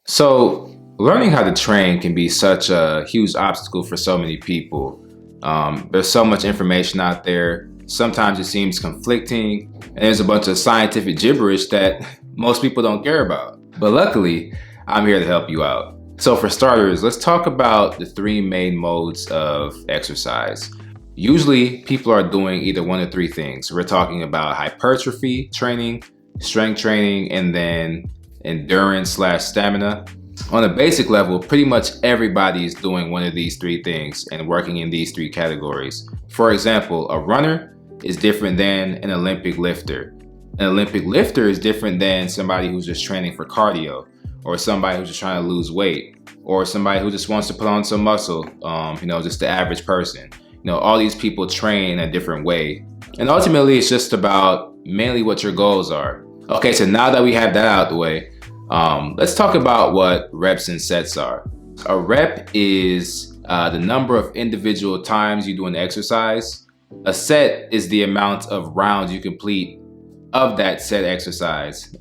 So, learning how to train can be such a huge obstacle for so many people. There's so much information out there. Sometimes it seems conflicting, and there's a bunch of scientific gibberish that most people don't care about. But luckily, I'm here to help you out. So, for starters, let's talk about the three main modes of exercise. Usually, people are doing either one of three things. We're talking about hypertrophy training, strength training, and then endurance slash stamina. On a basic level, pretty much everybody is doing one of these three things and working in these three categories. For example, a runner is different than an Olympic lifter. An Olympic lifter is different than somebody who's just training for cardio, or somebody who's just trying to lose weight, or somebody who just wants to put on some muscle, just the average person. All these people train in a different way. And ultimately, it's just about mainly what your goals are. Okay, so now that we have that out of the way, let's talk about what reps and sets are. A rep is the number of individual times you do an exercise. A set is the amount of rounds you complete of that set exercise,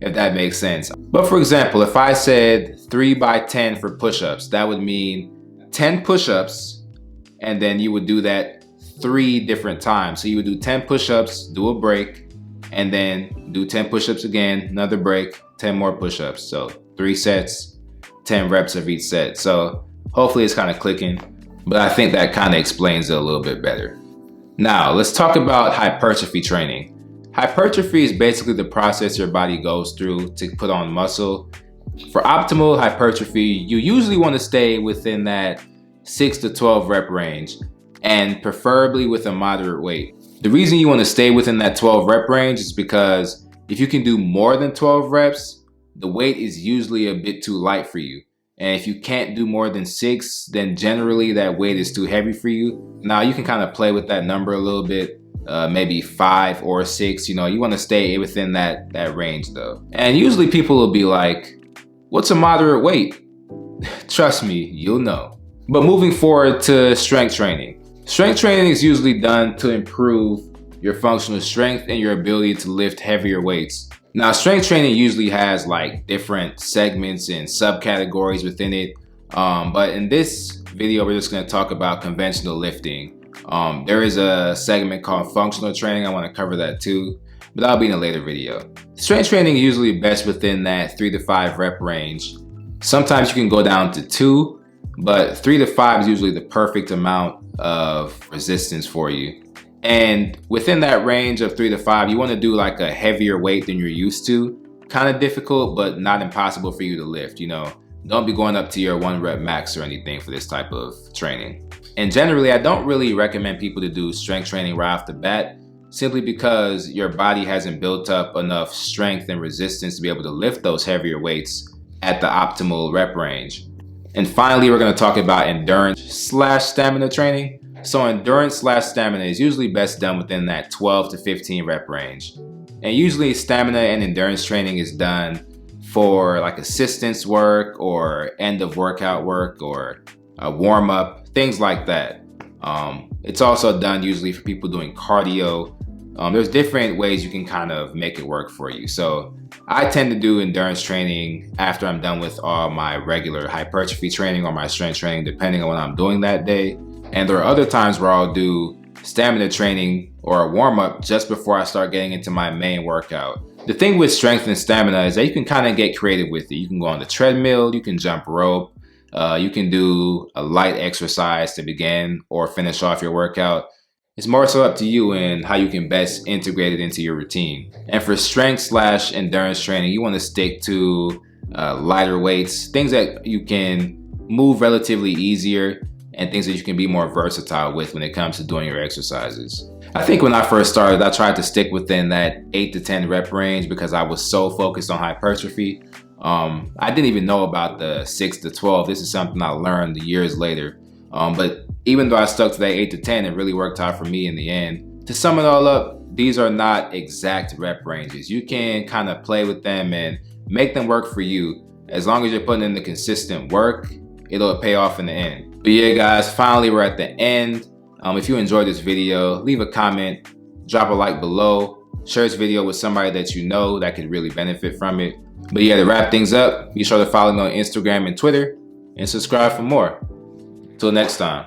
if that makes sense. But for example, if I said 3 by 10 for push-ups, that would mean 10 push-ups, and then you would do that 3 different times. So you would do 10 push-ups, do a break, and then do 10 push-ups again, another break, 10 more push-ups. So 3 sets, 10 reps of each set. So hopefully it's kind of clicking, but I think that kind of explains it a little bit better. Now let's talk about hypertrophy training. Hypertrophy is basically the process your body goes through to put on muscle. For optimal hypertrophy, you usually want to stay within that 6 to 12 rep range, and preferably with a moderate weight. The reason you want to stay within that 12 rep range is because if you can do more than 12 reps, the weight is usually a bit too light for you. And if you can't do more than 6, then generally that weight is too heavy for you. Now you can kind of play with that number a little bit, maybe 5 or 6. You want to stay within that range though. And usually people will be like, what's a moderate weight? Trust me, you'll know. But moving forward to strength training. Strength training is usually done to improve your functional strength and your ability to lift heavier weights. Now, strength training usually has like different segments and subcategories within it. But in this video, we're just going to talk about conventional lifting. There is a segment called functional training. I want to cover that too, but that'll be in a later video. Strength training is usually best within that 3 to 5 rep range. Sometimes you can go down to 2, but 3 to 5 is usually the perfect amount of resistance for you. And within that range of 3 to 5, you want to do like a heavier weight than you're used to. Kind of difficult, but not impossible for you to lift. Don't be going up to your 1 rep max or anything for this type of training. And generally, I don't really recommend people to do strength training right off the bat, simply because your body hasn't built up enough strength and resistance to be able to lift those heavier weights at the optimal rep range. And finally, we're going to talk about endurance slash stamina training. So endurance slash stamina is usually best done within that 12 to 15 rep range. And usually stamina and endurance training is done for like assistance work or end of workout work or a warm up, things like that. It's also done usually for people doing cardio. There's different ways you can kind of make it work for you. So I tend to do endurance training after I'm done with all my regular hypertrophy training or my strength training, depending on what I'm doing that day. And there are other times where I'll do stamina training or a warm-up just before I start getting into my main workout. The thing with strength and stamina is that you can kind of get creative with it. You can go on the treadmill, you can jump rope, you can do a light exercise to begin or finish off your workout. It's more so up to you and how you can best integrate it into your routine. And for strength slash endurance training, you want to stick to lighter weights, things that you can move relatively easier, and things that you can be more versatile with when it comes to doing your exercises. I think when I first started, I tried to stick within that 8 to 10 rep range because I was so focused on hypertrophy. I didn't even know about the 6 to 12. This is something I learned years later. But even though I stuck to that 8 to 10, it really worked out for me in the end. To sum it all up, these are not exact rep ranges. You can kind of play with them and make them work for you. As long as you're putting in the consistent work, it'll pay off in the end. But yeah, guys, finally we're at the end. If you enjoyed this video, leave a comment, drop a like below. Share this video with somebody that you know that could really benefit from it. But yeah, to wrap things up, be sure to follow me on Instagram and Twitter and subscribe for more. Till next time.